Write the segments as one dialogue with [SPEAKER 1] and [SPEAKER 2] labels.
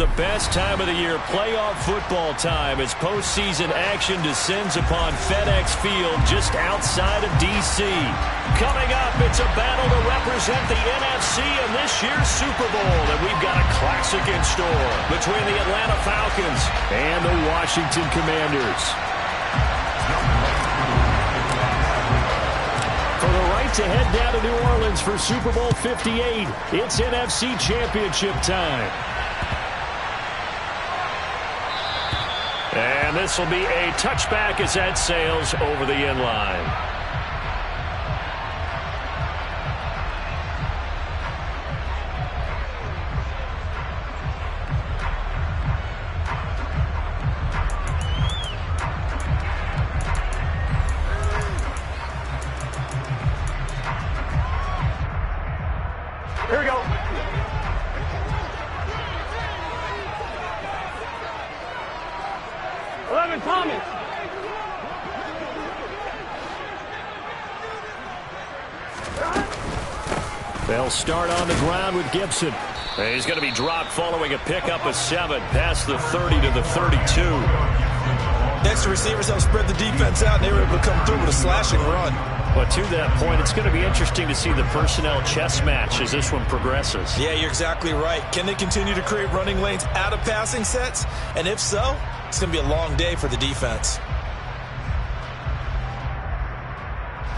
[SPEAKER 1] the best time of the year, playoff football time, as postseason action descends upon FedEx Field just outside of D.C. Coming up, it's a battle to represent the NFC in this year's Super Bowl, and we've got a classic in store between the Atlanta Falcons and the Washington Commanders. For the right to head down to New Orleans for Super Bowl 58, it's NFC Championship time. And this will be a touchback as that sails over the end line.
[SPEAKER 2] Here we go. Thomas.
[SPEAKER 1] They'll start on the ground with Gibson. And he's going to be dropped following a pickup of 7 past the 30 to the 32.
[SPEAKER 3] Next, the receivers help spread the defense out, and they were able to come through with a slashing run.
[SPEAKER 1] But to that point, it's going to be interesting to see the personnel chess match as this one progresses.
[SPEAKER 3] Yeah, you're exactly right. Can they continue to create running lanes out of passing sets? And if so, it's going to be a long day for the defense.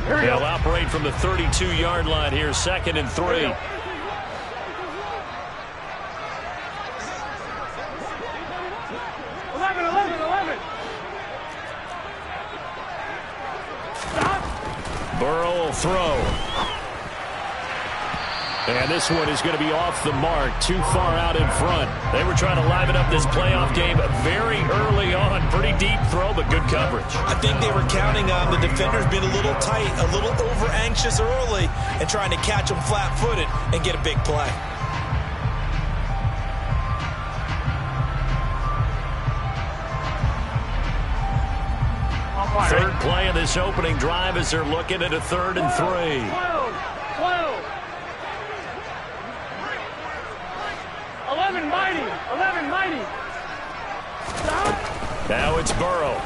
[SPEAKER 1] They'll operate from the 32-yard line here, 2nd and 3.
[SPEAKER 2] 11.
[SPEAKER 1] Burrow will throw. And this one is going to be off the mark, too far out in front. They were trying to liven up this playoff game very early on. Pretty deep throw, but good coverage.
[SPEAKER 3] I think they were counting on the defenders being a little tight, a little over-anxious early, and trying to catch them flat-footed and get a big play.
[SPEAKER 1] Third play of this opening drive as they're looking at a 3rd and 3.
[SPEAKER 2] 11 mighty.
[SPEAKER 1] Now it's Burrow.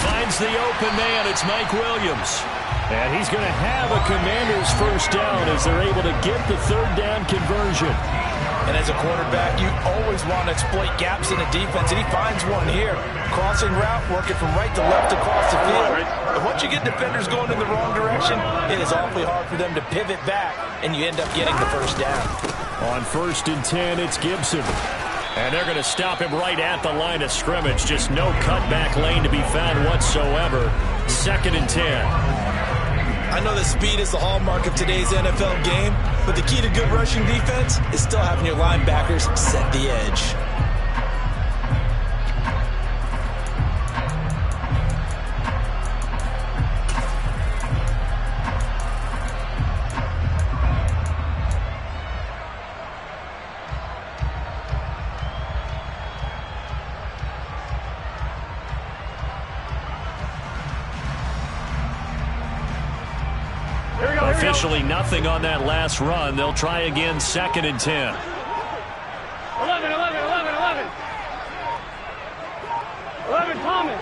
[SPEAKER 1] Finds the open man. It's Mike Williams. And he's going to have a Commanders first down as they're able to get the 3rd down conversion.
[SPEAKER 3] And as a quarterback, you always want to exploit gaps in the defense, and he finds one here. Crossing route, working from right to left across the field. And once you get defenders going in the wrong direction, it is awfully hard for them to pivot back, and you end up getting the first down.
[SPEAKER 1] On 1st and 10, it's Gibson. And they're going to stop him right at the line of scrimmage. Just no cutback lane to be found whatsoever. 2nd and 10.
[SPEAKER 3] I know that speed is the hallmark of today's NFL game, but the key to good rushing defense is still having your linebackers set the edge.
[SPEAKER 1] Officially nothing on that last run. They'll try again, 2nd and 10.
[SPEAKER 2] 11. Thomas.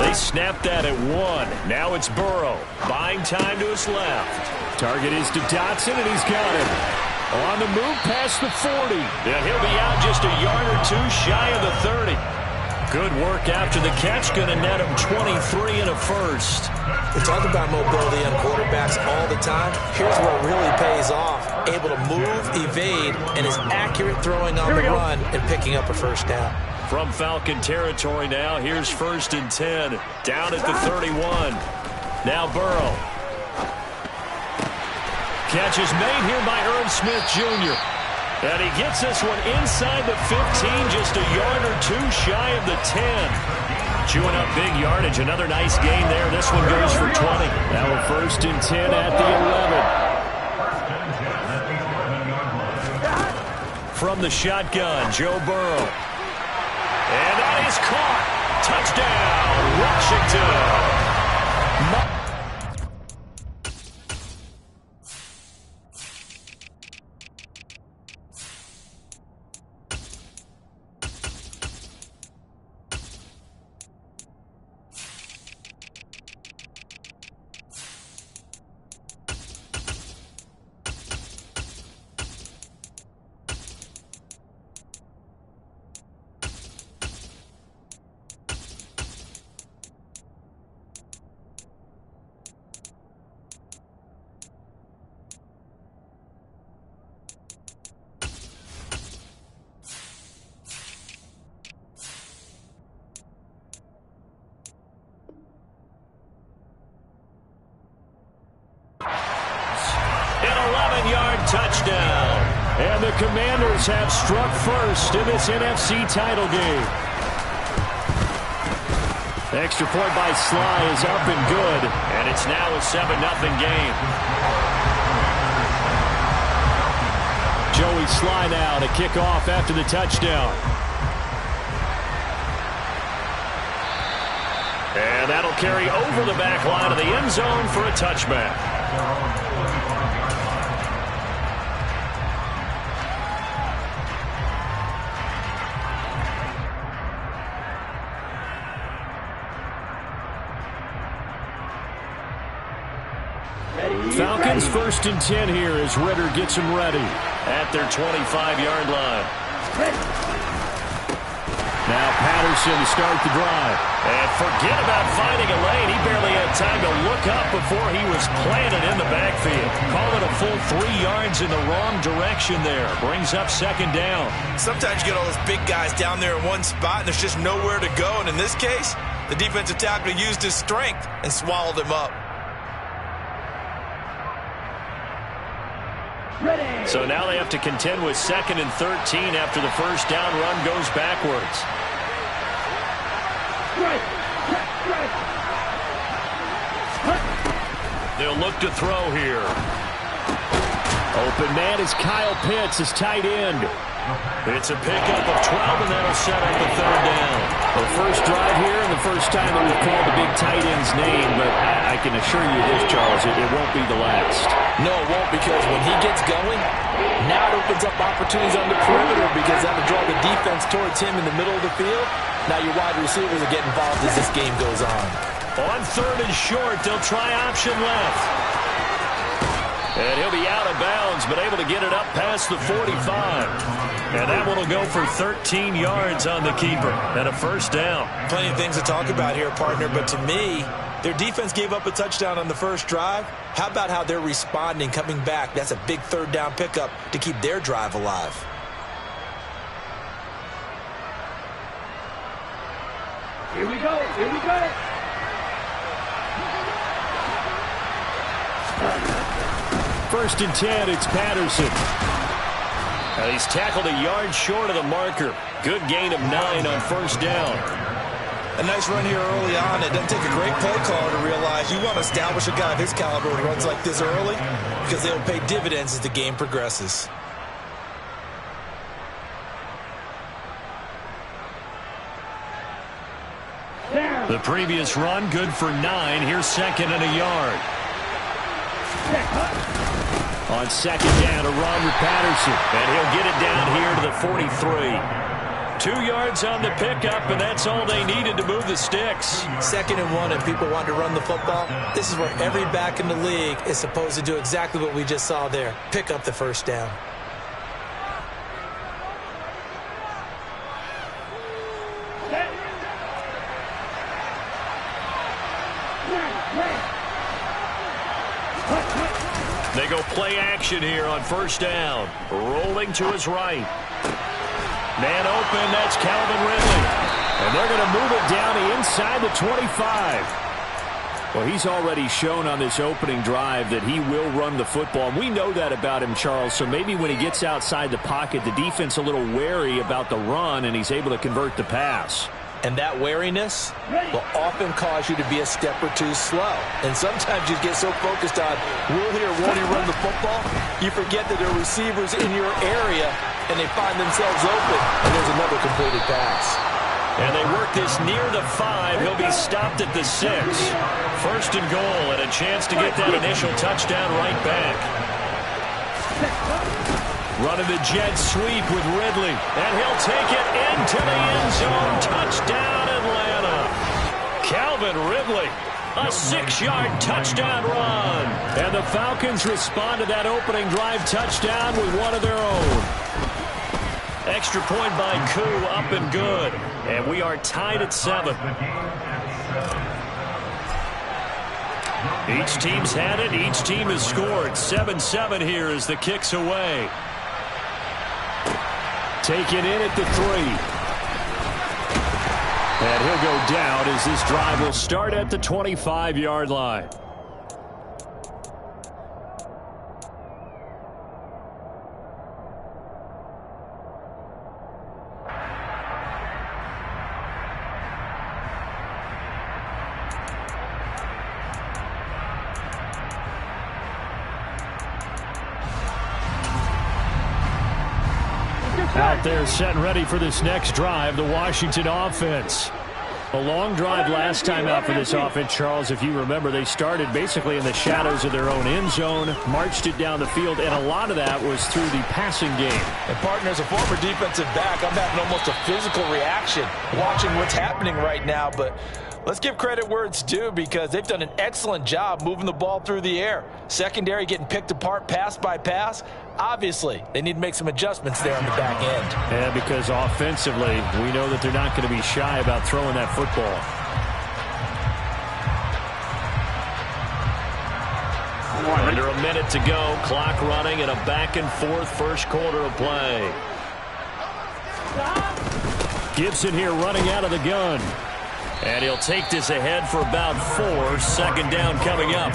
[SPEAKER 1] They snapped that at 1. Now it's Burrow. Buying time to his left. Target is to Dotson, and he's got him. On the move past the 40. And he'll be out just a yard or 2 shy of the 30. Good work after the catch. Going to net him 23 and a first.
[SPEAKER 3] We talk about mobility on quarterbacks all the time. Here's where it really pays off. Able to move, evade, and is accurate throwing on the run and picking up a first down.
[SPEAKER 1] From Falcon territory now, here's 1st and 10. Down at the 31. Now Burrow. Catch is made here by Irv Smith Jr. And he gets this one inside the 15, just a yard or 2 shy of the 10. Chewing up big yardage. Another nice gain there. This one goes for 20. Now a 1st and 10 at the 11. From the shotgun, Joe Burrow. And that is caught. Touchdown, Washington. touchdown. And the Commanders have struck first in this NFC title game. Extra point by Sly is up and good, and it's now a 7-0 game. Joey Sly now to kick off after the touchdown. And that'll carry over the back line of the end zone for a touchback. Falcons 1st and 10 here as Ritter gets them ready at their 25-yard line. Now Patterson to start the drive. And forget about finding a lane. He barely had time to look up before he was planted in the backfield. Call it a full 3 yards in the wrong direction there. Brings up 2nd down.
[SPEAKER 3] Sometimes you get all those big guys down there in one spot, and there's just nowhere to go. And in this case, the defensive tackle used his strength and swallowed him up.
[SPEAKER 1] So now they have to contend with 2nd and 13 after the first down run goes backwards. They'll look to throw here. Open man is Kyle Pitts, his tight end. It's a pickup of 12, and that'll set up the 3rd down. The first drive here and the first time that we've called the big tight end's name, but I can assure you this, Charles, it won't be the last.
[SPEAKER 3] No, it won't, because when he gets going, now it opens up opportunities on the perimeter because that'll draw the defense towards him in the middle of the field. Now your wide receivers will get involved as this game goes on.
[SPEAKER 1] On 3rd and short, they'll try option left. And he'll be out of bounds, but able to get it up past the 45. And that one will go for 13 yards on the keeper and a 1st down.
[SPEAKER 3] Plenty of things to talk about here, partner, but to me, their defense gave up a touchdown on the first drive. How about how they're responding, coming back? That's a big 3rd down pickup to keep their drive alive.
[SPEAKER 2] Here we go. Here we go.
[SPEAKER 1] First and 10, it's Patterson. And he's tackled a yard short of the marker. Good gain of 9 on 1st down.
[SPEAKER 3] A nice run here early on. It doesn't take a great play caller to realize you want to establish a guy of his caliber who runs like this early because they'll pay dividends as the game progresses.
[SPEAKER 1] The previous run, good for 9. Here's 2nd and a yard. On 2nd down, a run with Patterson. And he'll get it down here to the 43. 2 yards on the pickup, and that's all they needed to move the sticks.
[SPEAKER 3] 2nd and 1, and people want to run the football. This is where every back in the league is supposed to do exactly what we just saw there. Pick up the 1st down.
[SPEAKER 1] They go play action here on 1st down. Rolling to his right. Man open, that's Calvin Ridley. And they're going to move it down inside the 25. Well, he's already shown on this opening drive that he will run the football. And we know that about him, Charles. So maybe when he gets outside the pocket, the defense a little wary about the run, and he's able to convert the pass.
[SPEAKER 3] And that wariness will often cause you to be a step or two slow. And sometimes you get so focused on, will he or won't he run the football, you forget that there are receivers in your area, and they find themselves open, and there's another completed pass.
[SPEAKER 1] And they work this near the 5. He'll be stopped at the 6. 1st and goal, and a chance to get that initial touchdown right back. Running the jet sweep with Ridley. And he'll take it into the end zone. Touchdown, Atlanta. Calvin Ridley. A 6-yard touchdown run. And the Falcons respond to that opening drive touchdown with one of their own. Extra point by Koo, up and good. And we are tied at 7. Each team's had it. Each team has scored. 7-7 here as the kick's away. Taken in at the 3. And he'll go down as this drive will start at the 25-yard line. Out there set and ready for this next drive, the Washington offense. A long drive last time out for this offense, Charles. If you remember, they started basically in the shadows of their own end zone, marched it down the field, and a lot of that was through the passing game.
[SPEAKER 3] And, partner, as a former defensive back, I'm having almost a physical reaction watching what's happening right now. But let's give credit where it's due, because they've done an excellent job moving the ball through the air. Secondary getting picked apart pass by pass. Obviously, they need to make some adjustments there on the back end.
[SPEAKER 1] Yeah, because offensively, we know that they're not going to be shy about throwing that football. Under a minute to go, clock running, and a back-and-forth first quarter of play. Gibson here running out of the gun. And he'll take this ahead for about 4. Second down coming up.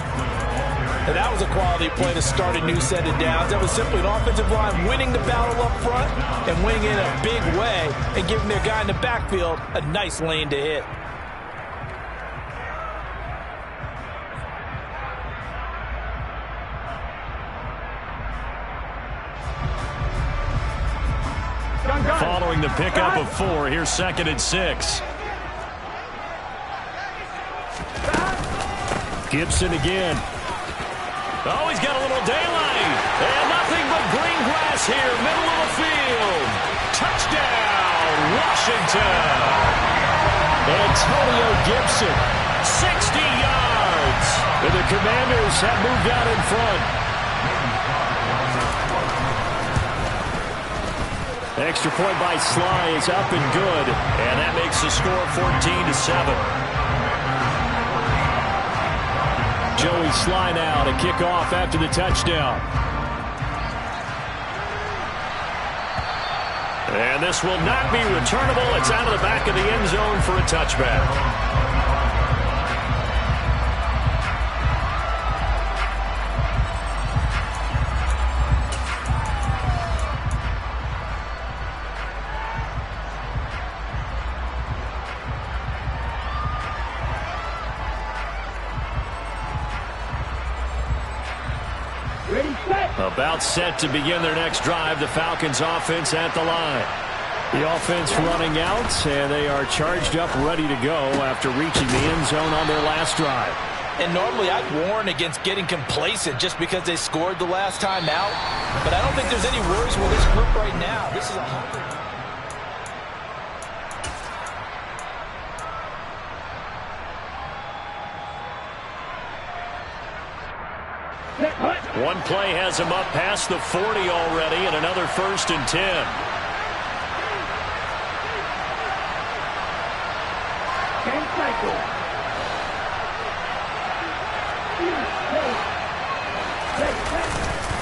[SPEAKER 3] And that was a quality play to start a new set of downs. That was simply an offensive line winning the battle up front and winning in a big way and giving their guy in the backfield a nice lane to hit.
[SPEAKER 1] Following the pickup of 4, here's 2nd and 6. Gibson again. Oh, he's got a little daylight. And nothing but green grass here, middle of the field. Touchdown, Washington. Antonio Gibson, 60 yards. And the Commanders have moved out in front. Extra point by Sly is up and good. And that makes the score 14-7. Joey Sly now to kick off after the touchdown. And this will not be returnable. It's out of the back of the end zone for a touchback. About set to begin their next drive. The Falcons offense at the line. The offense running out, and they are charged up, ready to go after reaching the end zone on their last drive.
[SPEAKER 3] And normally I'd warn against getting complacent just because they scored the last time out. But I don't think there's any worries with this group right now. This is a
[SPEAKER 1] One play has him up past the 40 already, and another 1st and 10.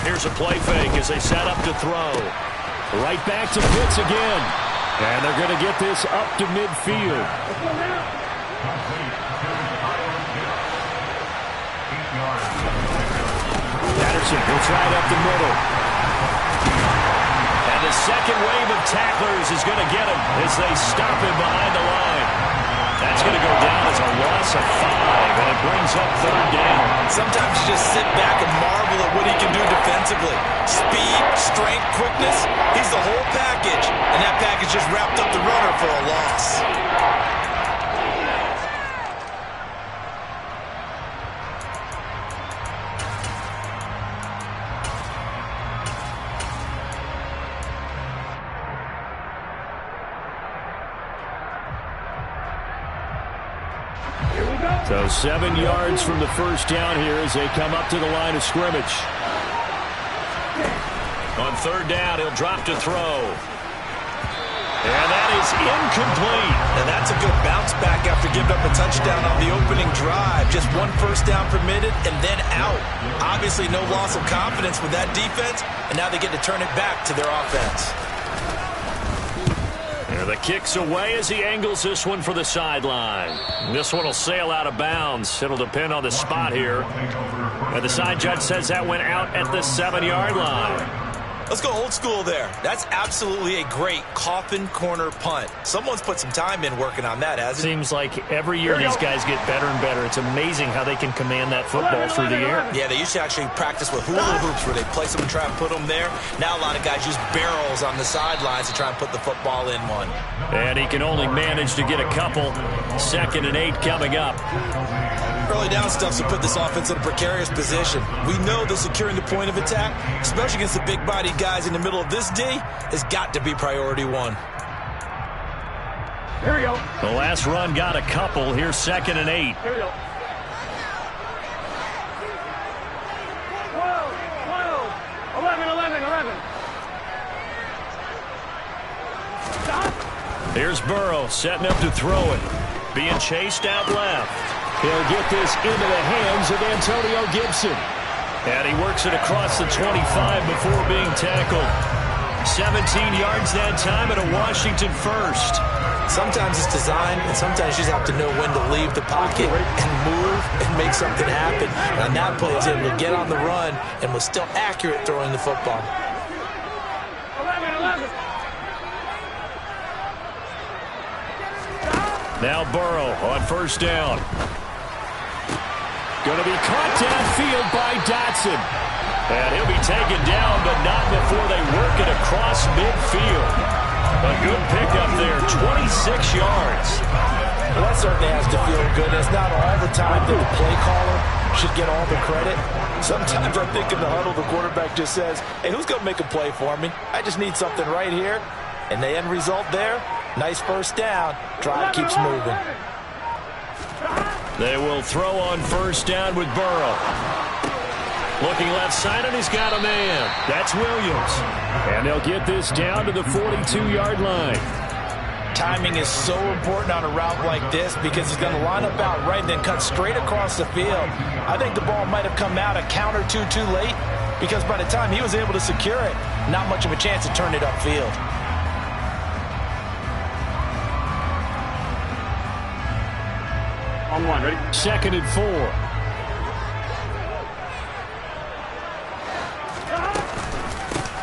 [SPEAKER 1] Here's a play fake as they set up to throw. Right back to Pitts again. And they're going to get this up to midfield. Patterson right up the middle. And the second wave of tacklers is going to get him as they stop him behind the line. That's going to go down as a loss of 5, and it brings up 3rd down.
[SPEAKER 3] Sometimes you just sit back and marvel at what he can do defensively. Speed, strength, quickness, he's the whole package. And that package just wrapped up the runner for a loss.
[SPEAKER 1] So 7 yards from the first down here as they come up to the line of scrimmage. On 3rd down, he'll drop to throw. And that is incomplete.
[SPEAKER 3] And that's a good bounce back after giving up a touchdown on the opening drive. Just 1 first down permitted and then out. Obviously no loss of confidence with that defense, and now they get to turn it back to their offense.
[SPEAKER 1] And the kick's away as he angles this one for the sideline. This one will sail out of bounds. It'll depend on the spot here. And the side judge says that went out at the 7-yard line.
[SPEAKER 3] Let's go old school there. That's absolutely a great coffin corner punt. Someone's put some time in working on that, hasn't it?
[SPEAKER 1] Seems like every year these guys get better and better. It's amazing how they can command that football through the air.
[SPEAKER 3] Yeah, they used to actually practice with hula hoops where they place them and try and put them there. Now a lot of guys use barrels on the sidelines to try and put the football in one.
[SPEAKER 1] And he can only manage to get a couple. 2nd and 8 coming up.
[SPEAKER 3] Early down stuff to put this offense in a precarious position. We know that securing the point of attack, especially against the big-bodied guys in the middle of this D, has got to be priority one.
[SPEAKER 2] Here we go.
[SPEAKER 1] The last run got a couple. Here's 2nd and 8.
[SPEAKER 2] Here we go. 12, 11, 11, 11. Stop.
[SPEAKER 1] Here's Burrow setting up to throw it. Being chased out left. He'll get this into the hands of Antonio Gibson. And he works it across the 25 before being tackled. 17 yards that time and a Washington first.
[SPEAKER 3] Sometimes it's design, and sometimes you just have to know when to leave the pocket and move and make something happen. And on that play, he was able to get on the run and was still accurate throwing the football.
[SPEAKER 2] 11, 11.
[SPEAKER 1] Now Burrow on first down. Going to be caught downfield by Dotson. And he'll be taken down, but not before they work it across midfield. A good pickup there, 26 yards.
[SPEAKER 3] Well, that certainly has to feel good. It's not all the time that the play caller should get all the credit. Sometimes I think in the huddle, the quarterback just says, hey, who's going to make a play for me? I just need something right here. And the end result there, nice first down. Drive keeps moving.
[SPEAKER 1] They will throw on first down with Burrow. Looking left side, and he's got a man. That's Williams. And they'll get this down to the 42-yard line.
[SPEAKER 3] Timing is so important on a route like this because he's going to line up out right and then cut straight across the field. I think the ball might have come out a count or two too late because by the time he was able to secure it, not much of a chance to turn it upfield.
[SPEAKER 2] On one, ready?
[SPEAKER 1] 2nd and 4.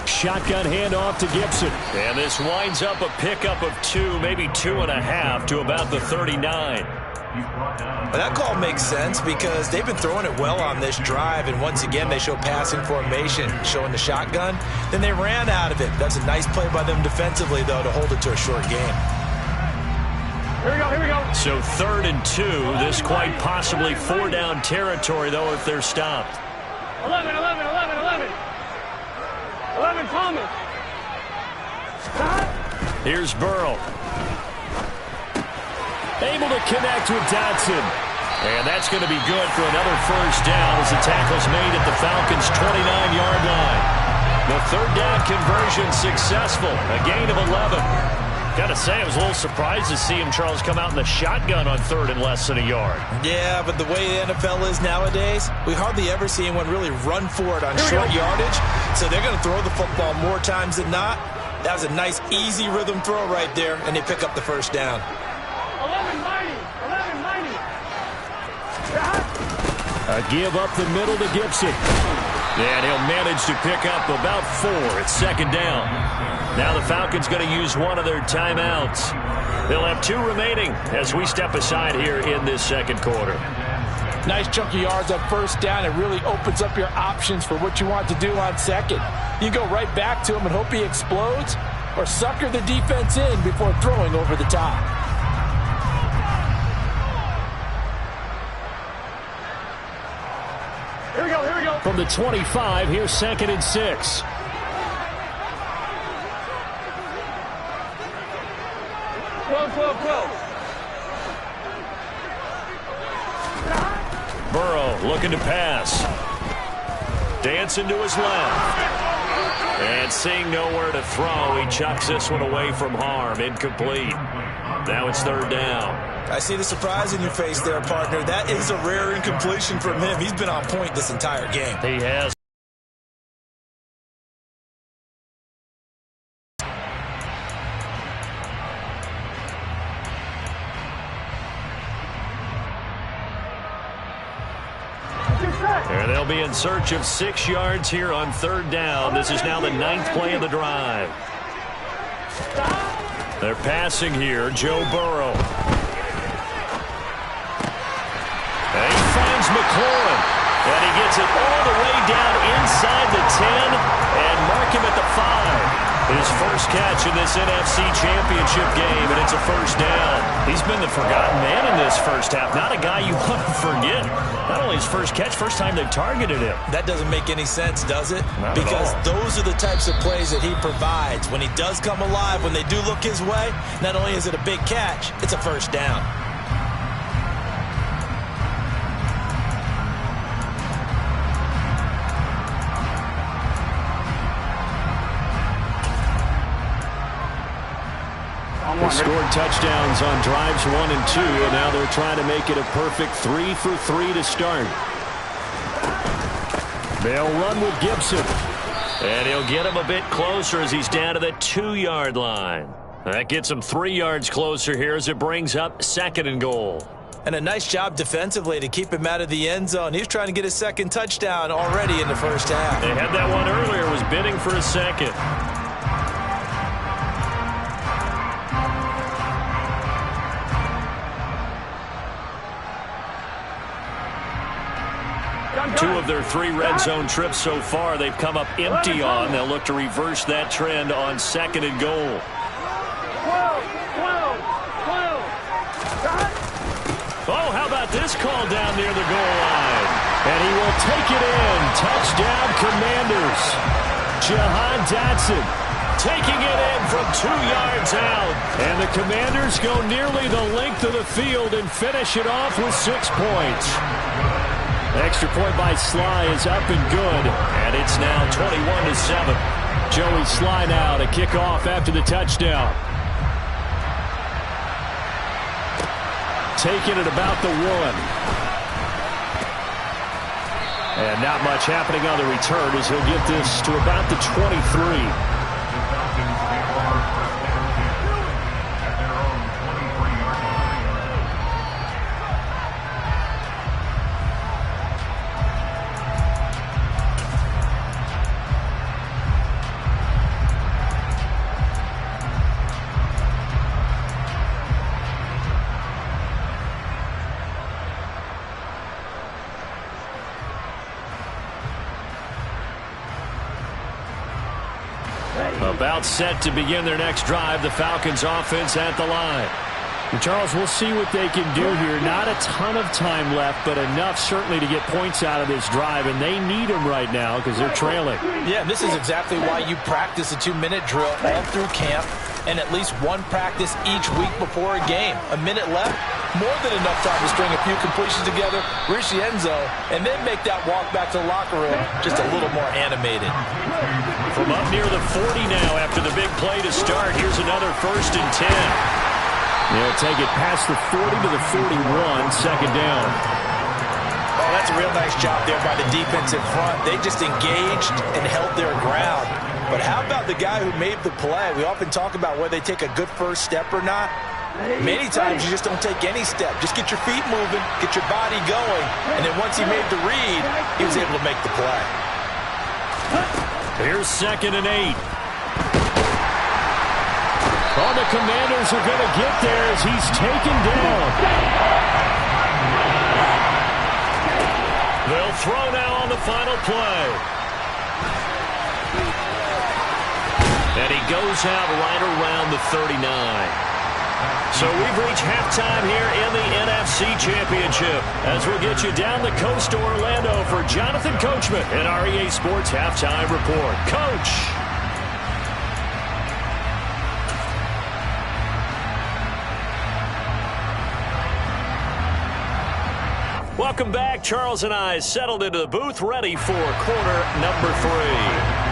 [SPEAKER 1] Shotgun handoff to Gibson. And this winds up a pickup of 2, maybe 2.5 to about the 39.
[SPEAKER 3] Well, that call makes sense because they've been throwing it well on this drive, and once again they show passing formation, showing the shotgun. Then they ran out of it. That's a nice play by them defensively, though, to hold it to a short game.
[SPEAKER 2] Here we go, here we go.
[SPEAKER 1] So 3rd and 2. This quite possibly 4-down territory, though, if they're stopped.
[SPEAKER 2] 11, 11, 11, 11. 11, Thomas. Stop.
[SPEAKER 1] Here's Burrow. Able to connect with Dotson. And that's going to be good for another first down as the tackle's made at the Falcons' 29-yard line. The 3rd down conversion successful. A gain of 11. Got to say, I was a little surprised to see him, Charles, come out in the shotgun on 3rd and less than a yard.
[SPEAKER 3] Yeah, but the way the NFL is nowadays, we hardly ever see anyone really run for it on short yardage. So they're going to throw the football more times than not. That was a nice, easy rhythm throw right there, and they pick up the first down.
[SPEAKER 2] 11, 90. 11, 90.
[SPEAKER 1] A give up the middle to Gibson. And he'll manage to pick up about 4 at 2nd down. Now the Falcons going to use one of their timeouts. They'll have 2 remaining as we step aside here in this 2nd quarter.
[SPEAKER 3] Nice chunk of yards on first down. It really opens up your options for what you want to do on 2nd. You go right back to him and hope he explodes, or sucker the defense in before throwing over the top.
[SPEAKER 2] Here we go, here we go.
[SPEAKER 1] From the 25, here's 2nd and 6. Burrow looking to pass. Dancing to his left. And seeing nowhere to throw, he chucks this one away from harm. Incomplete. Now it's 3rd down.
[SPEAKER 3] I see the surprise in your face there, partner. That is a rare incompletion from him. He's been on point this entire game.
[SPEAKER 1] He has. And they'll be in search of 6 yards here on 3rd down. This is now the 9th play of the drive. They're passing here. Joe Burrow. And he finds McLaurin. And he gets it all the way down inside the 10 and mark him at the 5. His first catch in this NFC Championship game, and it's a 1st down. He's been the forgotten man in this first half. Not a guy you want to forget. Not only his first catch, first time they've targeted him.
[SPEAKER 3] That doesn't make any sense, does it?
[SPEAKER 1] Not
[SPEAKER 3] because
[SPEAKER 1] at all.
[SPEAKER 3] Those are the types of plays that he provides. When he does come alive, when they do look his way, not only is it a big catch, it's a 1st down.
[SPEAKER 1] They scored touchdowns on drives 1 and 2, and now they're trying to make it a perfect 3 for 3 to start. They'll run with Gibson. And he'll get him a bit closer as he's down to the 2-yard line. That gets him 3 yards closer here as it brings up 2nd and goal.
[SPEAKER 3] And a nice job defensively to keep him out of the end zone. He's trying to get his 2nd touchdown already in the first half.
[SPEAKER 1] They had that one earlier, was bidding for a 2nd. Two of their 3 red zone trips so far they've come up empty on. They'll look to reverse that trend on 2nd and goal.
[SPEAKER 2] 12.
[SPEAKER 1] Oh, how about this call down near the goal line? And he will take it in. Touchdown, Commanders. Jahan Dotson taking it in from 2 yards out. And the Commanders go nearly the length of the field and finish it off with 6 points. Extra point by Sly is up and good, and it's now 21-7. Joey Sly now to kick off after the touchdown. Taking it about the 1. And not much happening on the return as he'll get this to about the 23. About set to begin their next drive. The Falcons offense at the line. And Charles, we'll see what they can do here. Not a ton of time left, but enough certainly to get points out of this drive, and they need them right now because they're trailing.
[SPEAKER 3] Yeah, this is exactly why you practice a 2-minute drill all through camp and at least one practice each week before a game. A minute left, more than enough time to string a few completions together, reach the end zone, and then make that walk back to the locker room just a little more animated.
[SPEAKER 1] From up near the 40 now after the big play to start, here's another 1st and 10. They'll take it past the 40 to the 41, 2nd down.
[SPEAKER 3] Oh, that's a real nice job there by the defensive front. They just engaged and held their ground. But how about the guy who made the play? We often talk about whether they take a good first step or not. Many times you just don't take any step. Just get your feet moving, get your body going, and then once he made the read, he was able to make the play.
[SPEAKER 1] Here's 2nd and 8. Oh, the Commanders are going to get there as he's taken down. They'll throw now on the final play. And he goes out right around the 39. So we've reached halftime here in the NFC Championship as we'll get you down the coast to Orlando for Jonathan Coachman and our EA Sports Halftime Report. Coach. Welcome back. Charles and I settled into the booth ready for quarter number 3.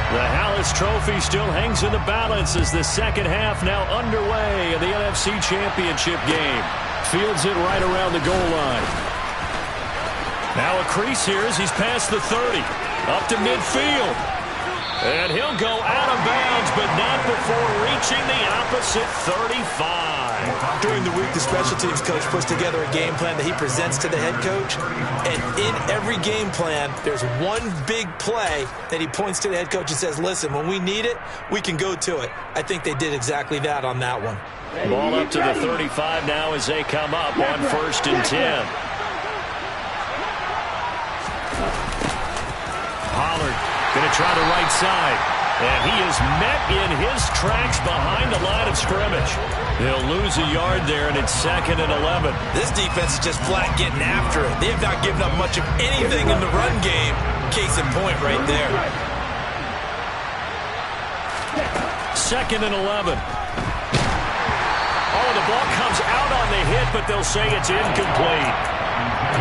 [SPEAKER 1] The Hallis Trophy still hangs in the balance as the second half now underway in the NFC Championship game. Fields it right around the goal line. Now a crease here as he's past the 30. Up to midfield. And he'll go out of bounds, but not before reaching the opposite 35.
[SPEAKER 3] During the week, the special teams coach puts together a game plan that he presents to the head coach. And in every game plan, there's one big play that he points to the head coach and says, listen, when we need it, we can go to it. I think they did exactly that on that one.
[SPEAKER 1] Ball up to the 35 now as they come up on 1st and 10. Pollard going to try the right side. And he is met in his tracks behind the line of scrimmage. They'll lose a yard there, and it's 2nd and 11.
[SPEAKER 3] This defense is just flat getting after it. They have not given up much of anything in the run game. Case in point right there.
[SPEAKER 1] 2nd and 11. Oh, the ball comes out on the hit, but they'll say it's incomplete.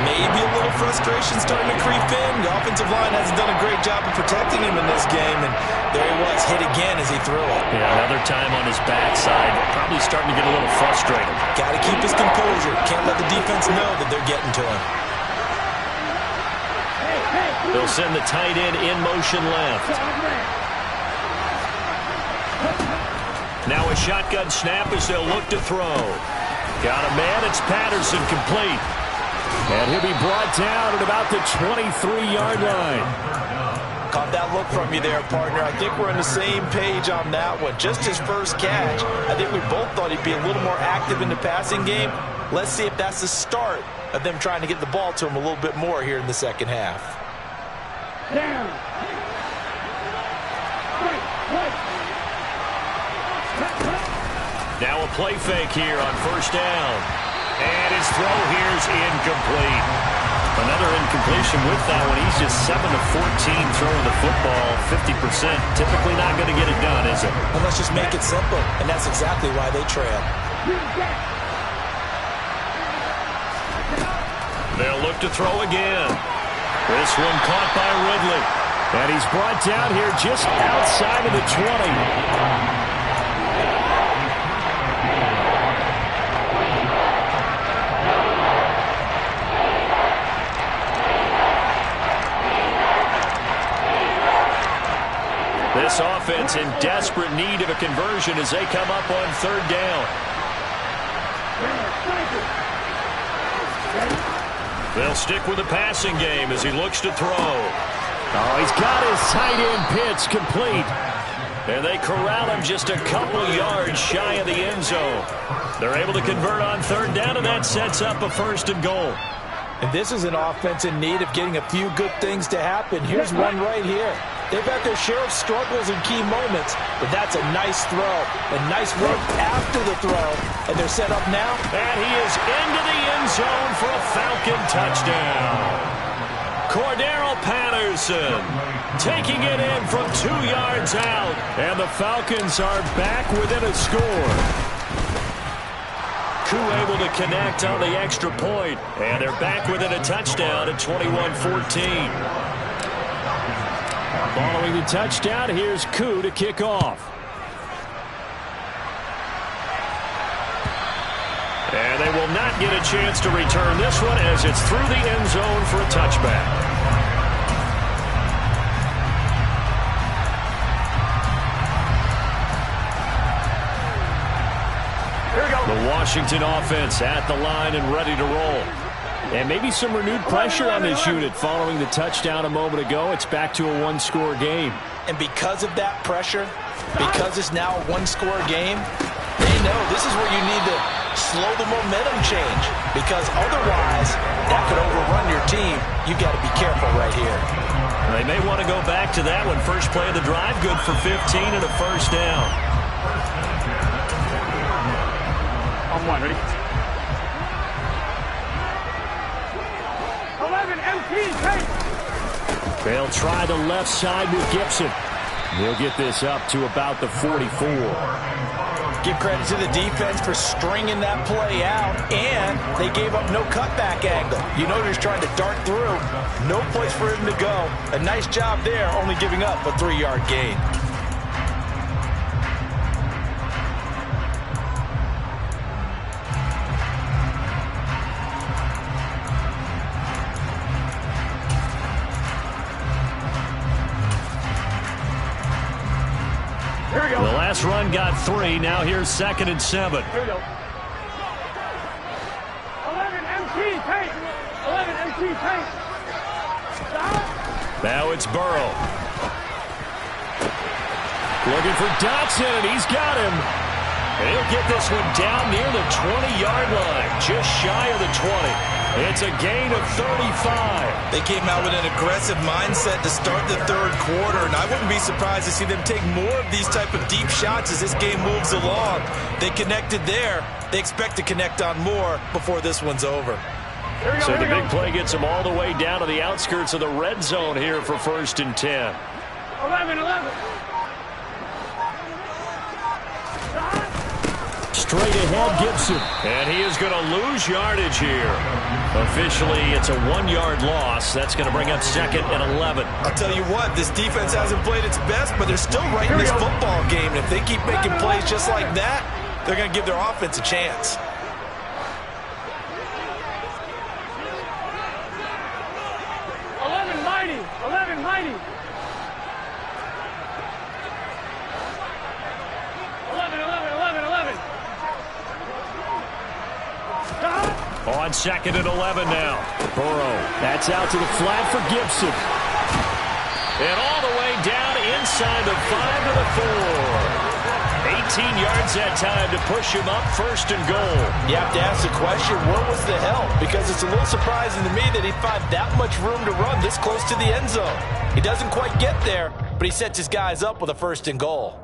[SPEAKER 3] Maybe a little frustration starting to creep in. The offensive line hasn't done a great job of protecting him in this game, and there he was, hit again as he threw it.
[SPEAKER 1] Yeah, another time on his backside. Probably starting to get a little frustrated.
[SPEAKER 3] Got to keep his composure. Can't let the defense know that they're getting to him.
[SPEAKER 1] They'll send the tight end in motion left. Now a shotgun snap as they'll look to throw. Got a man, it's Patterson, complete. And he'll be brought down at about the 23-yard line.
[SPEAKER 3] Caught that look from you there, partner. I think we're on the same page on that one. Just his first catch. I think we both thought he'd be a little more active in the passing game. Let's see if that's the start of them trying to get the ball to him a little bit more here in the second half.
[SPEAKER 2] Down.
[SPEAKER 1] Now a play fake here on 1st down. And his throw here is incomplete. Another incompletion with that one. He's just 7 of 14 throwing the football, 50%. Typically not going to get it done, is it?
[SPEAKER 3] Well, let's just make it simple, and that's exactly why they trail.
[SPEAKER 1] They'll look to throw again. This one caught by Ridley. And he's brought down here just outside of the 20. This offense in desperate need of a conversion as they come up on 3rd down. They'll stick with the passing game as he looks to throw. Oh, he's got his tight end pitch complete. And they corral him just a couple yards shy of the end zone. They're able to convert on 3rd down, and that sets up a 1st and goal.
[SPEAKER 3] And this is an offense in need of getting a few good things to happen. Here's one right here. They've had their share of struggles in key moments, but that's a nice throw. A nice work after the throw. And they're set up now.
[SPEAKER 1] And he is into the end zone for a Falcon touchdown. Cordero Patterson taking it in from 2 yards out. And the Falcons are back within a score. Koo able to connect on the extra point. And they're back within a touchdown at 21-14. Following the touchdown, here's Koo to kick off. And they will not get a chance to return this one as it's through the end zone for a touchback.
[SPEAKER 2] Here we go.
[SPEAKER 1] The Washington offense at the line and ready to roll. And maybe some renewed pressure on this unit following the touchdown a moment ago. It's back to a 1-score game.
[SPEAKER 3] And because of that pressure, because it's now a 1-score game, they know this is where you need to slow the momentum change. Because otherwise, that could overrun your team. You've got to be careful right here.
[SPEAKER 1] They may want to go back to that one. First play of the drive, good for 15 and a 1st down.
[SPEAKER 2] On 1, ready? 11, MT, take!
[SPEAKER 1] They'll try the left side with Gibson. He'll get this up to about the 44.
[SPEAKER 3] Give credit to the defense for stringing that play out, and they gave up no cutback angle. You know they're just trying to dart through. No place for him to go. A nice job there, only giving up a 3-yard gain.
[SPEAKER 1] Last run got 3. Now here's 2nd and 7.
[SPEAKER 2] Here we go. 11 MT tank. 11 MT tank. Stop.
[SPEAKER 1] Now it's Burrow. Looking for Dotson, and he's got him. And he'll get this one down near the 20-yard line, just shy of the 20. It's a gain of 35.
[SPEAKER 3] They came out with an aggressive mindset to start the third quarter, and I wouldn't be surprised to see them take more of these type of deep shots as this game moves along. They connected there. They expect to connect on more before this one's over.
[SPEAKER 1] So the big play gets them all the way down to the outskirts of the red zone here for 1st and 10.
[SPEAKER 2] 11.
[SPEAKER 1] Straight ahead, Gibson. And he is going to lose yardage here. Officially, it's a 1-yard loss. That's going to bring up 2nd and 11.
[SPEAKER 3] I'll tell you what, this defense hasn't played its best, but they're still right in this football game. And if they keep making plays just like that, they're going to give their offense a chance.
[SPEAKER 1] On 2nd and 11 now. Burrow. That's out to the flat for Gibson. And all the way down inside the 5 to the 4. 18 yards that time to push him up 1st and goal.
[SPEAKER 3] You have to ask the question, what was the help? Because it's a little surprising to me that he'd find that much room to run this close to the end zone. He doesn't quite get there, but he sets his guys up with a 1st and goal.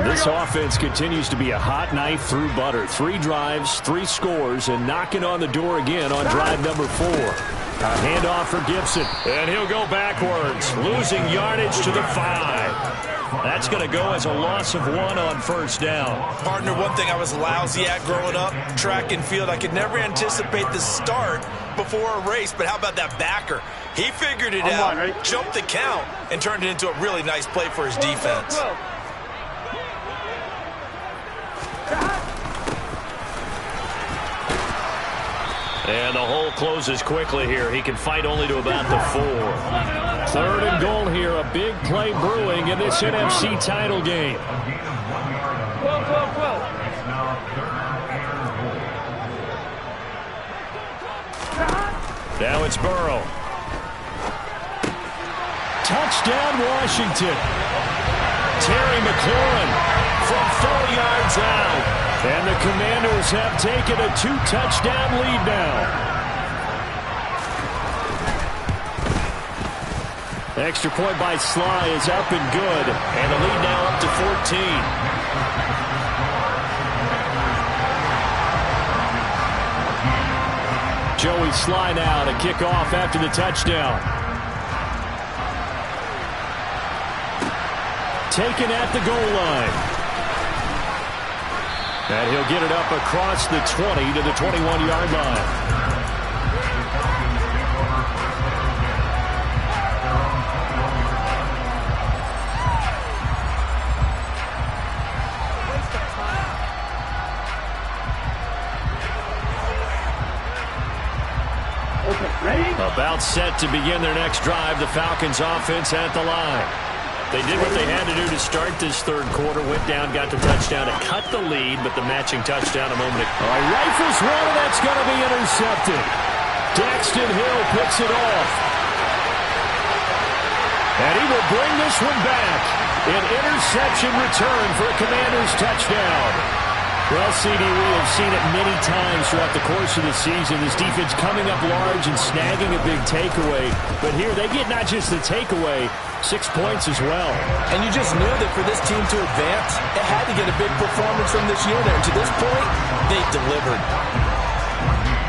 [SPEAKER 1] This offense continues to be a hot knife through butter. 3 drives, 3 scores, and knocking on the door again on drive number 4. A handoff for Gibson, and he'll go backwards, losing yardage to the 5. That's going to go as a loss of 1 on 1st down.
[SPEAKER 3] Partner, one thing I was lousy at growing up, track and field, I could never anticipate the start before a race, but how about that backer? He figured it out, jumped the count, and turned it into a really nice play for his defense.
[SPEAKER 1] And the hole closes quickly here. He can fight only to about the 4. 3rd and goal here. A big play brewing in this NFC title game.
[SPEAKER 2] 12.
[SPEAKER 1] Now it's Burrow. Touchdown, Washington. Terry McLaurin from 30 yards out. And the Commanders have taken a 2-touchdown lead now. Extra point by Sly is up and good. And the lead now up to 14. Joey Sly now to kick off after the touchdown. Taken at the goal line. And he'll get it up across the 20 to the 21-yard line.
[SPEAKER 2] Okay, ready?
[SPEAKER 1] About set to begin their next drive. The Falcons offense at the line. They did what they had to do to start this third quarter. Went down, got the touchdown to cut the lead, but the matching touchdown a moment ago. Rifles one, and that's going to be intercepted. Daxton Hill picks it off. And he will bring this one back. An interception return for a Commanders touchdown. Well, CD, we have seen it many times throughout the course of the season. This defense coming up large and snagging a big takeaway. But here they get not just the takeaway, 6 points as well.
[SPEAKER 3] And you just knew that for this team to advance, it had to get a big performance from this unit. And to this point, they delivered.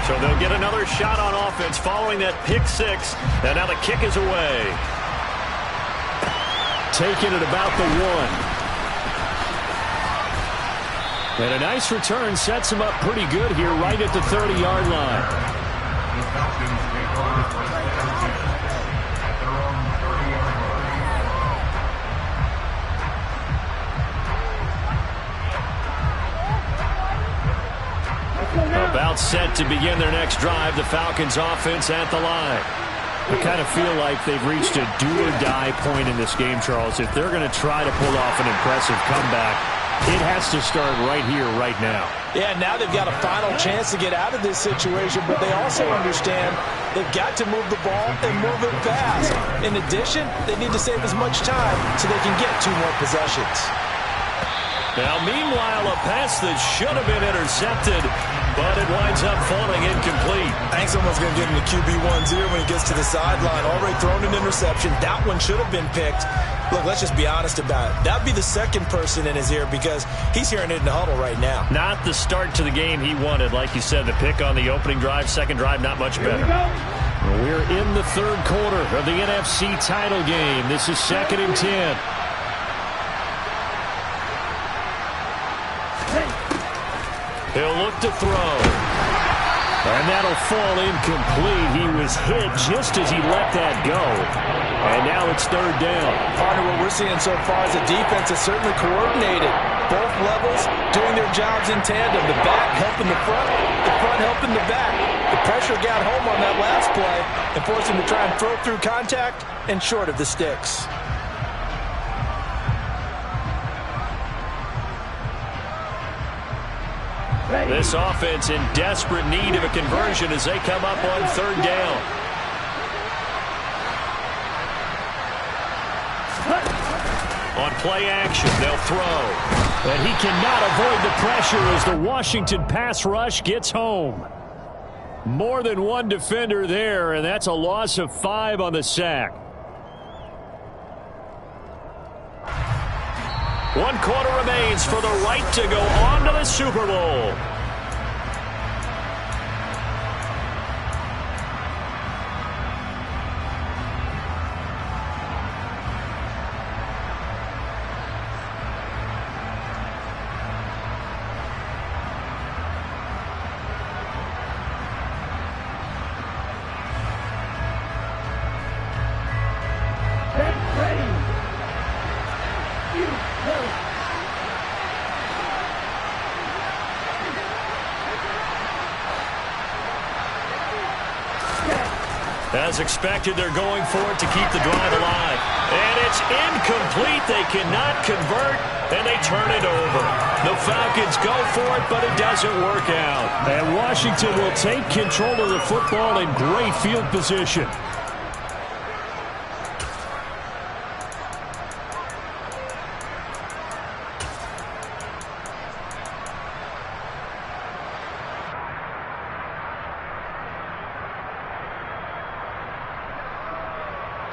[SPEAKER 1] So they'll get another shot on offense following that pick 6. And now the kick is away. Taken at about the 1. And a nice return sets him up pretty good here right at the 30-yard line. about set to begin their next drive. The Falcons offense at the line. I kind of feel like they've reached a do-or-die point in this game, Charles. If they're going to try to pull off an impressive comeback, it has to start right here, right now.
[SPEAKER 3] Yeah, now they've got a final chance to get out of this situation, but they also understand they've got to move the ball and move it fast. In addition, they need to save as much time so they can get 2 more possessions.
[SPEAKER 1] Now, meanwhile, a pass that should have been intercepted, but it winds up falling incomplete.
[SPEAKER 3] I think someone's going to give him the QB1's ear when he gets to the sideline. Already thrown an interception. That one should have been picked. Look, let's just be honest about it. That would be the second person in his ear because he's hearing it in the huddle right now.
[SPEAKER 1] Not the start to the game he wanted. Like you said, the pick on the opening drive, second drive, not much better. We're in the third quarter of the NFC title game. This is 2nd and 10. He'll look to throw. And that'll fall incomplete. He was hit just as he let that go. And now it's 3rd down.
[SPEAKER 3] Partner, what we're seeing so far is the defense is certainly coordinated. Both levels doing their jobs in tandem. The back helping the front helping the back. The pressure got home on that last play and forced him to try and throw through contact and short of the sticks.
[SPEAKER 1] This offense in desperate need of a conversion as they come up on 3rd down. On play action, they'll throw. And he cannot avoid the pressure as the Washington pass rush gets home. More than one defender there, and that's a loss of 5 on the sack. 1 quarter remains for the right to go on to the Super Bowl. As expected, they're going for it to keep the drive alive. And it's incomplete. They cannot convert, and they turn it over. The Falcons go for it, but it doesn't work out. And Washington will take control of the football in great field position.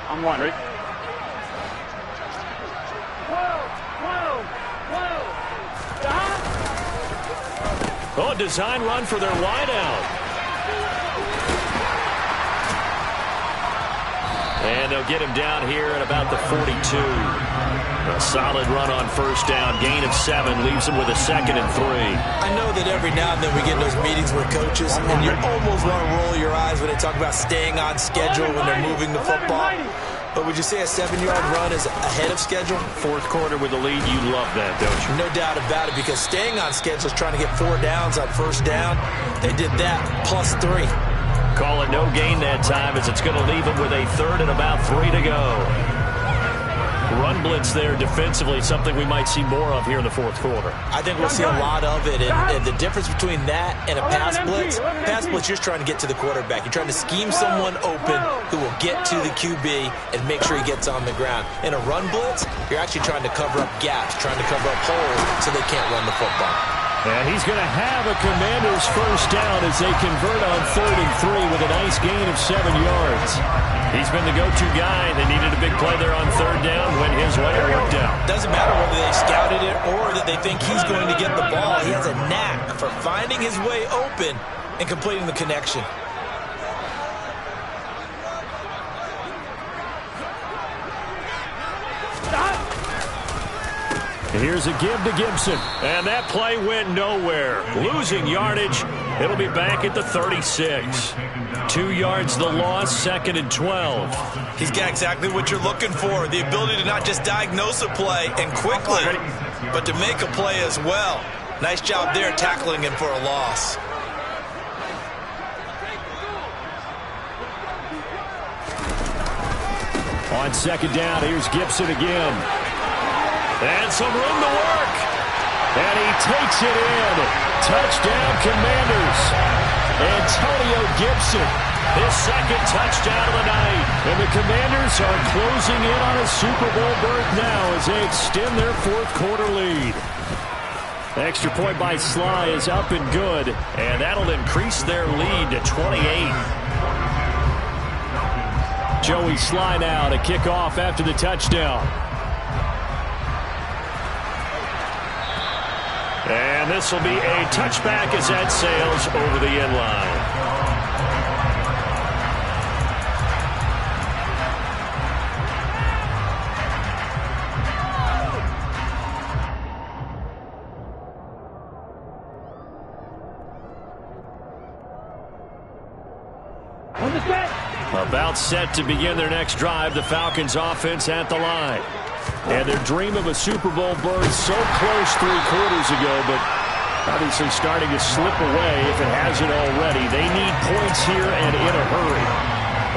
[SPEAKER 2] I'm one, Rick.
[SPEAKER 1] Oh, design run for their wideout. And they'll get him down here at about the 42. A solid run on 1st down. Gain of 7 leaves him with a 2nd and 3.
[SPEAKER 3] I know that every now and then we get in those meetings with coaches, and you almost want to roll your eyes when they talk about staying on schedule when they're moving the football. But would you say a 7-yard run is ahead of schedule?
[SPEAKER 1] 4th quarter with the lead, you love that, don't you?
[SPEAKER 3] No doubt about it, because staying on schedule is trying to get 4 downs on 1st down. They did that, plus 3.
[SPEAKER 1] Call it no gain that time as it's going to leave them with a 3rd and about 3 to go. Run blitz there defensively, something we might see more of here in the 4th quarter.
[SPEAKER 3] I think we'll see a lot of it, and the difference between that and a pass blitz, you're just trying to get to the quarterback. You're trying to scheme someone open who will get to the QB and make sure he gets on the ground. In a run blitz, you're actually trying to cover up gaps, trying to cover up holes so they can't run the football.
[SPEAKER 1] And he's going to have a Commanders 1st down as they convert on 3rd and 3 with a nice gain of 7 yards. He's been the go-to guy. They needed a big play there on 3rd down when his way worked out.
[SPEAKER 3] Doesn't matter whether they scouted it or that they think he's going to get the ball. He has a knack for finding his way open and completing the connection.
[SPEAKER 1] Here's a give to Gibson. And that play went nowhere. Losing yardage. It'll be back at the 36. 2 yards the loss, 2nd and 12.
[SPEAKER 3] He's got exactly what you're looking for. The ability to not just diagnose a play and quickly, but to make a play as well. Nice job there tackling him for a loss.
[SPEAKER 1] On second down, here's Gibson again. And some room to work. And he takes it in. Touchdown, Commanders. Antonio Gibson, his second touchdown of the night. And the Commanders are closing in on a Super Bowl berth now as they extend their fourth-quarter lead. Extra point by Sly is up and good, and that'll increase their lead to 28. Joey Sly now to kick off after the touchdown. And this will be a touchback as that sails over the end line. About set to begin their next drive, the Falcons offense at the line. And their dream of a Super Bowl berth so close 3 quarters ago, but obviously starting to slip away if it hasn't already. They need points here and in a hurry.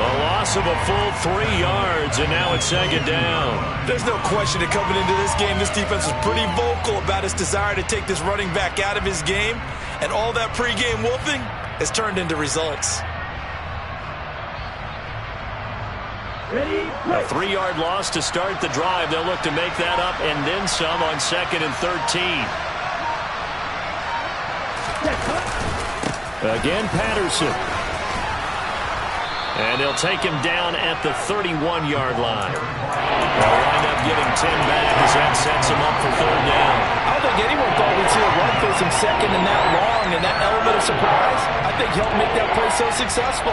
[SPEAKER 1] A loss of a full 3 yards, and now it's second down.
[SPEAKER 3] There's no question that coming into this game, this defense was pretty vocal about its desire to take this running back out of his game, and all that pregame wolfing has turned into results.
[SPEAKER 1] A 3-yard loss to start the drive. They'll look to make that up and then some on 2nd and 13. Again, Patterson. And they'll take him down at the 31-yard line. They'll wind up getting 10 back as that sets him up for 3rd down.
[SPEAKER 3] I don't think anyone thought we'd see a run facing 2nd and that long, and that element of surprise, I think, helped make that play so successful.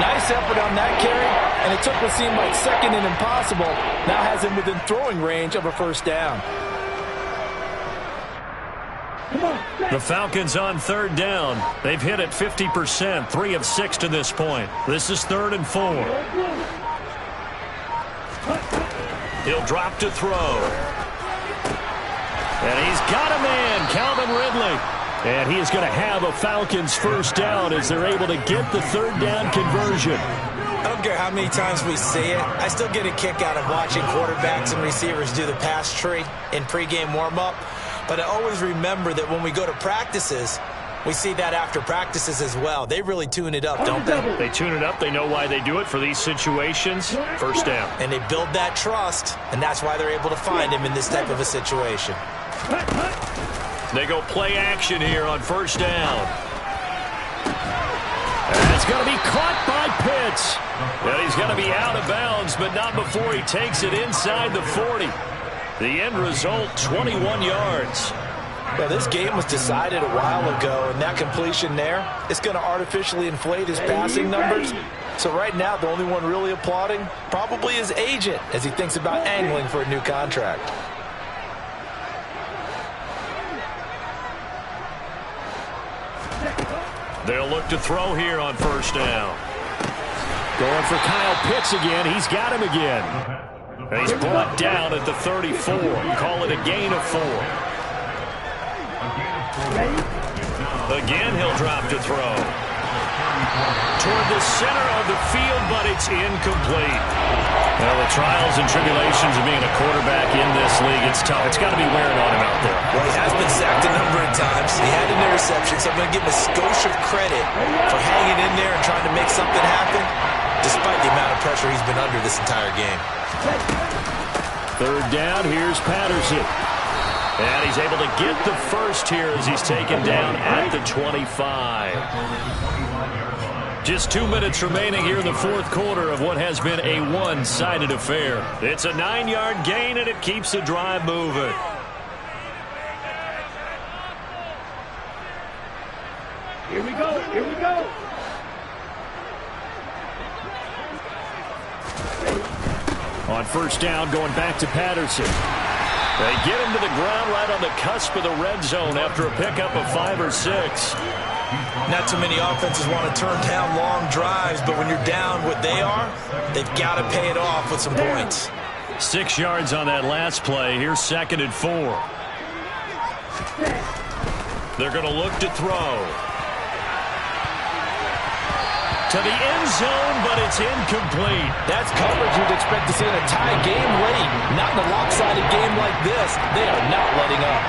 [SPEAKER 3] Nice effort on that carry, and it took what seemed like 2nd and impossible. Now has him within throwing range of a 1st down.
[SPEAKER 1] The Falcons on 3rd down. They've hit it 50%, 3 of 6 to this point. This is 3rd and 4. He'll drop to throw. And he's got a man, Calvin Ridley. And he is going to have a Falcons 1st down as they're able to get the 3rd down conversion.
[SPEAKER 4] I don't care how many times we see it. I still get a kick out of watching quarterbacks and receivers do the pass tree in pregame warm-up. But I always remember that when we go to practices, we see that after practices as well. They really tune it up, don't they?
[SPEAKER 1] They tune it up. They know why they do it for these situations. 1st down.
[SPEAKER 4] And they build that trust, and that's why they're able to find him in this type of a situation.
[SPEAKER 1] They go play action here on 1st down. And it's going to be caught by Pitts. And he's going to be out of bounds, but not before he takes it inside the 40. The end result, 21 yards.
[SPEAKER 3] Well, this game was decided a while ago, and that completion there, it's going to artificially inflate his passing numbers. So right now, the only one really applauding probably his agent as he thinks about angling for a new contract.
[SPEAKER 1] They'll look to throw here on 1st down. Going for Kyle Pitts again. He's got him again. And he's brought down at the 34. Call it a gain of 4. Again, he'll drop to throw. Toward the center of the field, but it's incomplete. Well, the trials and tribulations of being a quarterback in this league, it's tough. It's got to be wearing on him out there.
[SPEAKER 4] Well, he has been sacked a number of times. He had an interception, so I'm going to give him a skosh of credit for hanging in there and trying to make something happen, despite the amount of pressure he's been under this entire game.
[SPEAKER 1] 3rd down, here's Patterson. And he's able to get the 1st here as he's taken down at the 25. Just 2 minutes remaining here in the 4th quarter of what has been a one-sided affair. It's a 9-yard gain, and it keeps the drive moving.
[SPEAKER 2] Here we go. Here we go.
[SPEAKER 1] On 1st down, going back to Patterson. They get him to the ground right on the cusp of the red zone after a pickup of 5 or 6.
[SPEAKER 4] Not too many offenses want to turn down long drives, but when you're down what they are, they've got to pay it off with some points.
[SPEAKER 1] 6 yards on that last play. Here's 2nd and 4. They're going to look to throw. to the end zone, but it's incomplete.
[SPEAKER 3] That's coverage you'd expect to see in a tie game late. Not in a lopsided game like this. They are not letting up.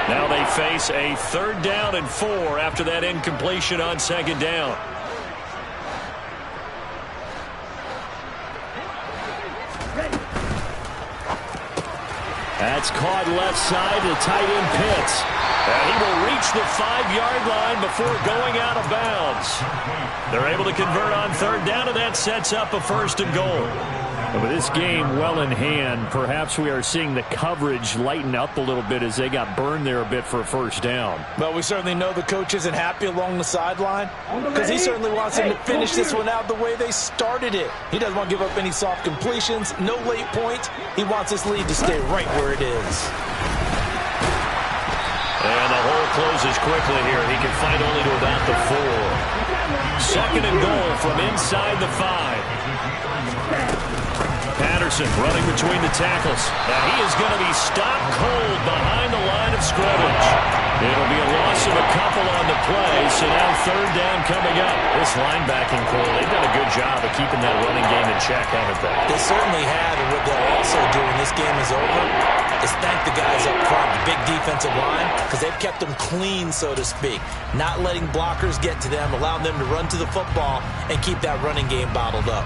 [SPEAKER 1] Now they face a 3rd down and 4 after that incompletion on 2nd down. That's caught left side to tight end Pitts. And he will reach the 5-yard line before going out of bounds. They're able to convert on 3rd down, and that sets up a 1st and goal. And with this game well in hand, perhaps we are seeing the coverage lighten up a little bit as they got burned there a bit for a 1st down.
[SPEAKER 3] Well, we certainly know the coach isn't happy along the sideline because he certainly wants them to finish this one out the way they started it. He doesn't want to give up any soft completions, no late points. He wants this lead to stay right where it is.
[SPEAKER 1] And the hole closes quickly here. He can fight only to about the 4. 2nd and goal from inside the 5. Patterson running between the tackles. And he is going to be stopped cold behind the line of scrimmage. It'll be a loss of a couple on the play, so now 3rd down coming up. This linebacking core, they've done a good job of keeping that running game in check, haven't they?
[SPEAKER 4] They certainly have, and what they'll also do when this game is over is thank the guys up front, the big defensive line, because they've kept them clean, so to speak. Not letting blockers get to them, allowing them to run to the football and keep that running game bottled up.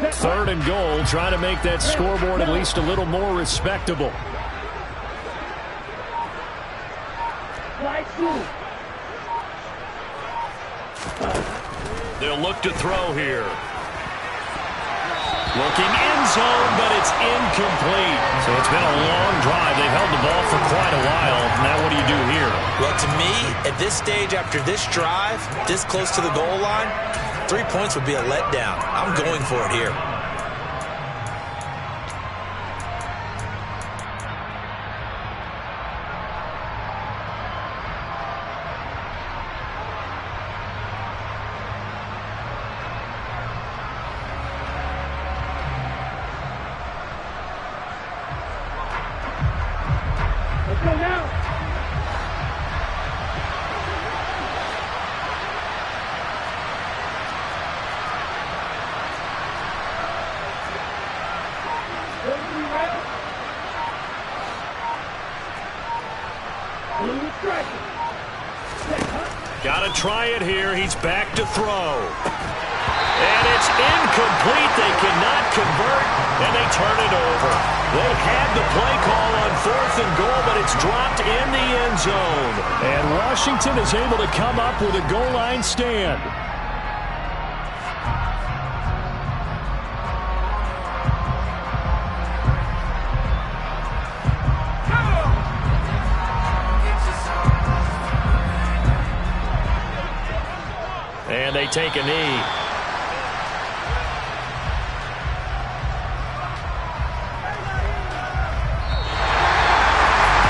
[SPEAKER 1] Third and goal, trying to make that scoreboard at least a little more respectable. They'll look to throw here. Looking end zone, but it's incomplete. So it's been a long drive. They've held the ball for quite a while. Now what do you do here?
[SPEAKER 4] Well, to me, at this stage, after this drive, this close to the goal line, 3 points would be a letdown. I'm going for it here.
[SPEAKER 2] Let's go now.
[SPEAKER 1] Got to try it here. He's back to throw. And it's incomplete. They cannot convert, and they turn it over. They had the play call on 4th and goal, but it's dropped in the end zone. And Washington is able to come up with a goal line stand. And they take a knee.